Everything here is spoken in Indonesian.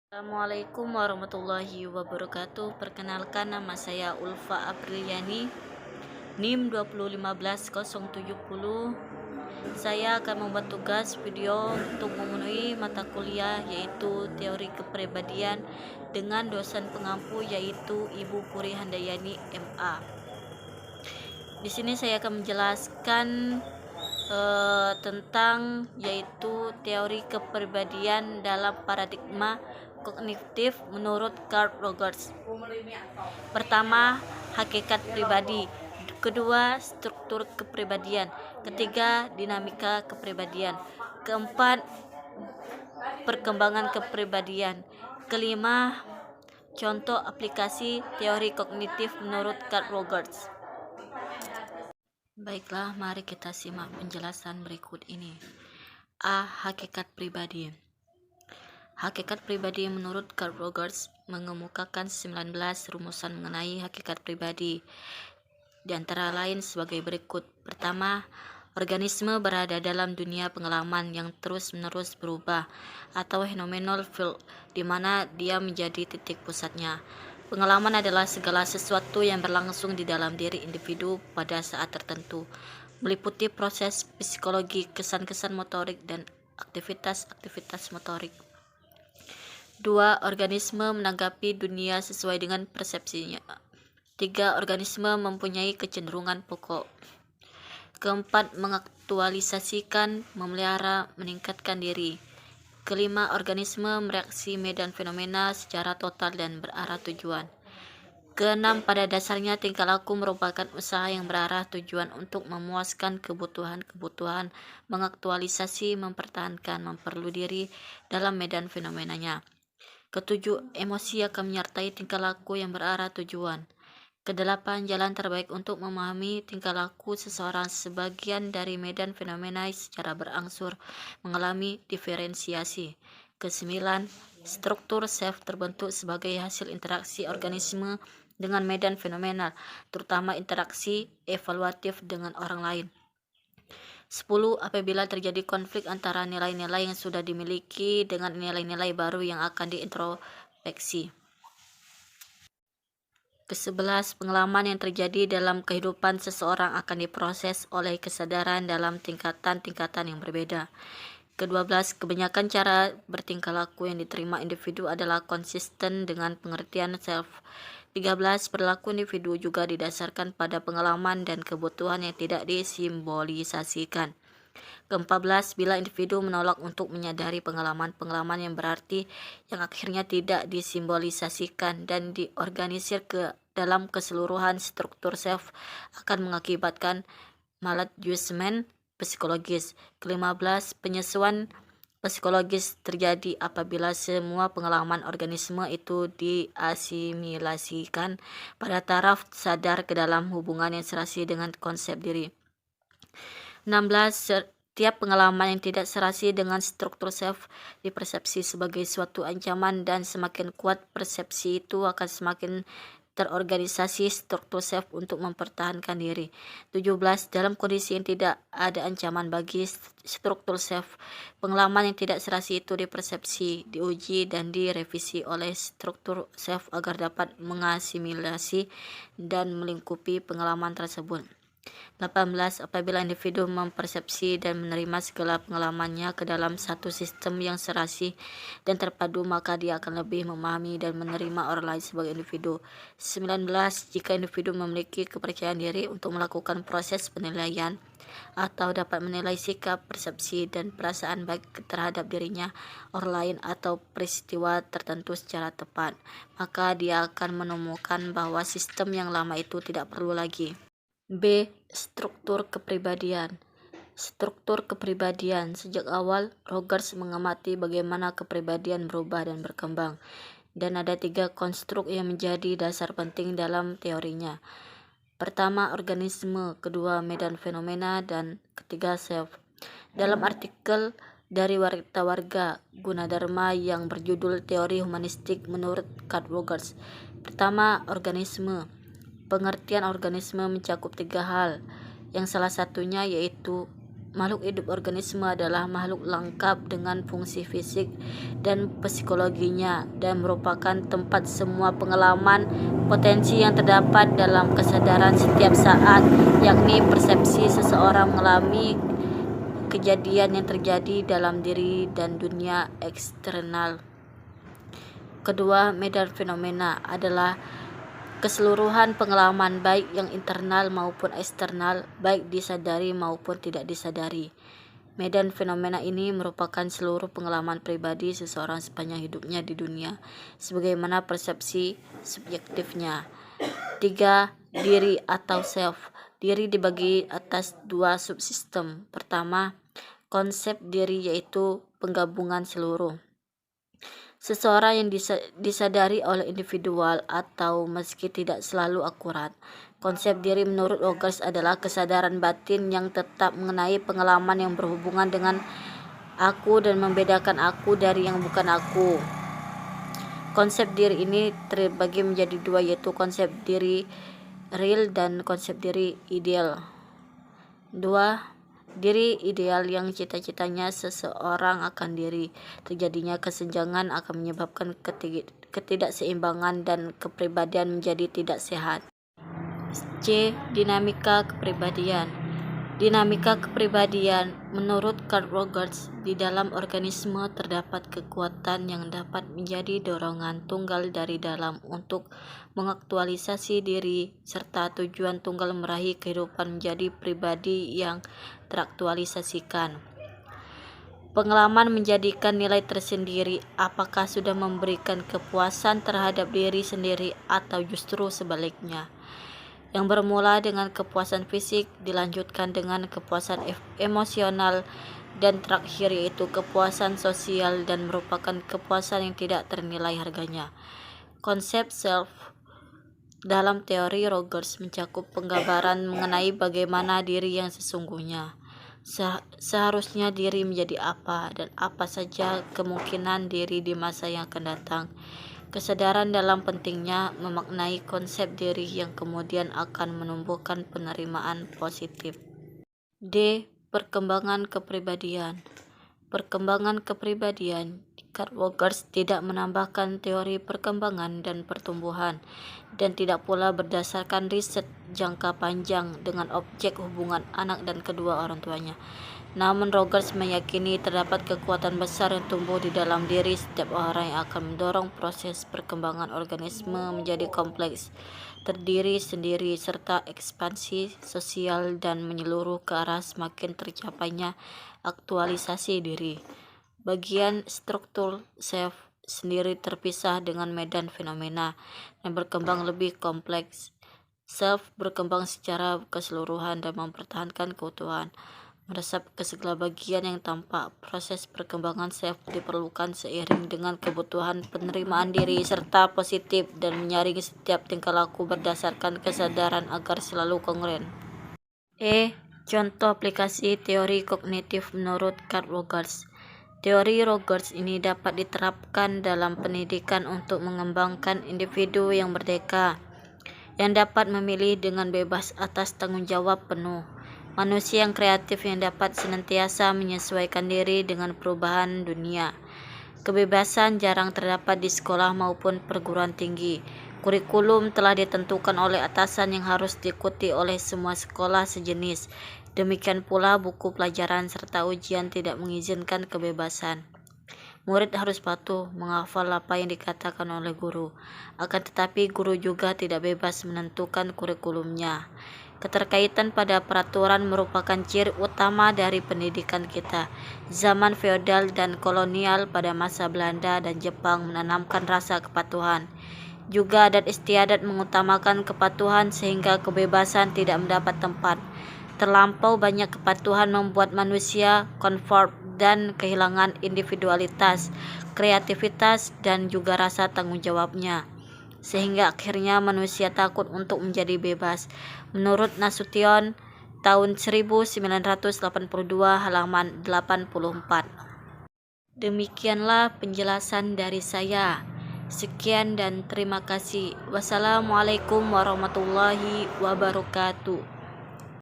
Assalamualaikum warahmatullahi wabarakatuh. Perkenalkan, nama saya Ulfa Apriliani, NIM 2015070. Saya akan membuat tugas video untuk memenuhi mata kuliah yaitu Teori Kepribadian dengan dosen pengampu yaitu Ibu Puri Handayani MA. Di sini saya akan menjelaskan tentang yaitu teori kepribadian dalam paradigma kognitif menurut Carl Rogers. Pertama, hakikat pribadi. Kedua, struktur kepribadian. Ketiga, dinamika kepribadian. Keempat, perkembangan kepribadian. Kelima, contoh aplikasi teori kognitif menurut Carl Rogers. Baiklah, mari kita simak penjelasan berikut ini. A. Hakikat pribadi. Hakikat pribadi menurut Carl Rogers mengemukakan 19 rumusan mengenai hakikat pribadi, di antara lain sebagai berikut. Pertama, organisme berada dalam dunia pengalaman yang terus-menerus berubah atau phenomenal field, di mana dia menjadi titik pusatnya. Pengalaman adalah segala sesuatu yang berlangsung di dalam diri individu pada saat tertentu, meliputi proses psikologi, kesan-kesan motorik, dan aktivitas-aktivitas motorik. 2. Organisme menanggapi dunia sesuai dengan persepsinya. 3. Organisme mempunyai kecenderungan pokok. Keempat, mengaktualisasikan, memelihara, meningkatkan diri. Kelima, organisme mereaksi medan fenomena secara total dan berarah tujuan. Keenam, pada dasarnya tingkah laku merupakan usaha yang berarah tujuan untuk memuaskan kebutuhan, mengaktualisasi, mempertahankan, memperlu diri dalam medan fenomenanya. Ketujuh, emosi akan menyertai tingkah laku yang berarah tujuan. Kedelapan, jalan terbaik untuk memahami tingkah laku seseorang sebagian dari medan fenomena secara berangsur mengalami diferensiasi. Kesembilan, struktur self terbentuk sebagai hasil interaksi organisme dengan medan fenomenal, terutama interaksi evaluatif dengan orang lain. 10. Apabila terjadi konflik antara nilai-nilai yang sudah dimiliki dengan nilai-nilai baru yang akan diintrospeksi. Ke-11, pengalaman yang terjadi dalam kehidupan seseorang akan diproses oleh kesadaran dalam tingkatan-tingkatan yang berbeda. Ke-12, kebanyakan cara bertingkah laku yang diterima individu adalah konsisten dengan pengertian self. 13, perilaku individu juga didasarkan pada pengalaman dan kebutuhan yang tidak disimbolisasikan. Ke-14, bila individu menolak untuk menyadari pengalaman-pengalaman yang berarti yang akhirnya tidak disimbolisasikan dan diorganisir ke dalam keseluruhan struktur self akan mengakibatkan maladjustment psikologis. Ke-15, penyesuaian psikologis terjadi apabila semua pengalaman organisme itu diasimilasikan pada taraf sadar ke dalam hubungan yang serasi dengan konsep diri. 16. Setiap pengalaman yang tidak serasi dengan struktur self dipersepsi sebagai suatu ancaman, dan semakin kuat persepsi itu akan semakin terorganisasi struktur self untuk mempertahankan diri. 17. Dalam kondisi yang tidak ada ancaman bagi struktur self, pengalaman yang tidak serasi itu dipersepsi, diuji, dan direvisi oleh struktur self agar dapat mengasimilasi dan melingkupi pengalaman tersebut. 18. Apabila individu mempersepsi dan menerima segala pengalamannya ke dalam satu sistem yang serasi dan terpadu, maka dia akan lebih memahami dan menerima orang lain sebagai individu. 19. Jika individu memiliki kepercayaan diri untuk melakukan proses penilaian atau dapat menilai sikap, persepsi, dan perasaan baik terhadap dirinya, orang lain, atau peristiwa tertentu secara tepat, maka dia akan menemukan bahwa sistem yang lama itu tidak perlu lagi. B. Struktur kepribadian. Struktur kepribadian. Sejak awal, Rogers mengamati bagaimana kepribadian berubah dan berkembang, dan ada 3 konstruk yang menjadi dasar penting dalam teorinya. Pertama, organisme. Kedua, medan fenomena. Dan ketiga, self. Dalam artikel dari Warta Gunadarma yang berjudul Teori Humanistik menurut Carl Rogers. Pertama, organisme. Pengertian organisme mencakup 3 hal, yang salah satunya yaitu Makhluk hidup organisme adalah makhluk lengkap dengan fungsi fisik dan psikologinya dan merupakan tempat semua pengalaman potensi yang terdapat dalam kesadaran setiap saat, yakni persepsi seseorang mengalami kejadian yang terjadi dalam diri dan dunia eksternal. Kedua, medan fenomena adalah keseluruhan pengalaman baik yang internal maupun eksternal, baik disadari maupun tidak disadari. Medan fenomena ini merupakan seluruh pengalaman pribadi seseorang sepanjang hidupnya di dunia, sebagaimana persepsi subjektifnya. 3. Diri atau self. Diri dibagi atas dua subsistem. Pertama, konsep diri yaitu penggabungan seluruh seseorang yang disadari oleh individual atau meski tidak selalu akurat. Konsep diri menurut Rogers adalah kesadaran batin yang tetap mengenai pengalaman yang berhubungan dengan aku dan membedakan aku dari yang bukan aku. Konsep diri ini terbagi menjadi dua, yaitu konsep diri real dan konsep diri ideal. 2. Diri ideal yang cita-citanya seseorang akan diri. Terjadinya kesenjangan akan menyebabkan ketidakseimbangan dan kepribadian menjadi tidak sehat. C. Dinamika kepribadian. Dinamika kepribadian menurut Carl Rogers, di dalam organisme terdapat kekuatan yang dapat menjadi dorongan tunggal dari dalam untuk mengaktualisasi diri serta tujuan tunggal meraih kehidupan menjadi pribadi yang teraktualisasikan. Pengalaman menjadikan nilai tersendiri, apakah sudah memberikan kepuasan terhadap diri sendiri atau justru sebaliknya. Yang bermula dengan kepuasan fisik dilanjutkan dengan kepuasan emosional dan terakhir yaitu kepuasan sosial dan merupakan kepuasan yang tidak ternilai harganya. Konsep self dalam teori Rogers mencakup penggambaran mengenai bagaimana diri yang sesungguhnya seharusnya diri menjadi apa dan apa saja kemungkinan diri di masa yang akan datang. Kesadaran dalam pentingnya memaknai konsep diri yang kemudian akan menumbuhkan penerimaan positif. D. Perkembangan kepribadian. Perkembangan kepribadian, Carl Rogers tidak menambahkan teori perkembangan dan pertumbuhan dan tidak pula berdasarkan riset jangka panjang dengan objek hubungan anak dan kedua orang tuanya. Namun Rogers meyakini terdapat kekuatan besar yang tumbuh di dalam diri setiap orang yang akan mendorong proses perkembangan organisme menjadi kompleks, terdiri sendiri serta ekspansi sosial dan menyeluruh ke arah semakin tercapainya aktualisasi diri. Bagian struktur self sendiri terpisah dengan medan fenomena dan berkembang lebih kompleks. Self berkembang secara keseluruhan dan mempertahankan keutuhan, meresap ke segala bagian yang tampak. Proses perkembangan self diperlukan seiring dengan kebutuhan penerimaan diri serta positif dan menyaring setiap tingkah laku berdasarkan kesadaran agar selalu kongruent. Contoh aplikasi teori kognitif menurut Carl Rogers. Teori Rogers ini dapat diterapkan dalam pendidikan untuk mengembangkan individu yang merdeka, yang dapat memilih dengan bebas atas tanggung jawab penuh. Manusia yang kreatif yang dapat senantiasa menyesuaikan diri dengan perubahan dunia. Kebebasan jarang terdapat di sekolah maupun perguruan tinggi. Kurikulum telah ditentukan oleh atasan yang harus diikuti oleh semua sekolah sejenis. Demikian pula buku pelajaran serta ujian tidak mengizinkan kebebasan. Murid harus patuh menghafal apa yang dikatakan oleh guru. Akan tetapi guru juga tidak bebas menentukan kurikulumnya. Keterkaitan pada peraturan merupakan ciri utama dari pendidikan kita. Zaman feodal dan kolonial pada masa Belanda dan Jepang menanamkan rasa kepatuhan. Juga adat istiadat mengutamakan kepatuhan sehingga kebebasan tidak mendapat tempat. Terlampau banyak kepatuhan membuat manusia konform dan kehilangan individualitas, kreativitas, dan juga rasa tanggung jawabnya. Sehingga akhirnya manusia takut untuk menjadi bebas. Menurut Nasution, tahun 1982 halaman 84. Demikianlah penjelasan dari saya. Sekian dan terima kasih. Wassalamualaikum warahmatullahi wabarakatuh.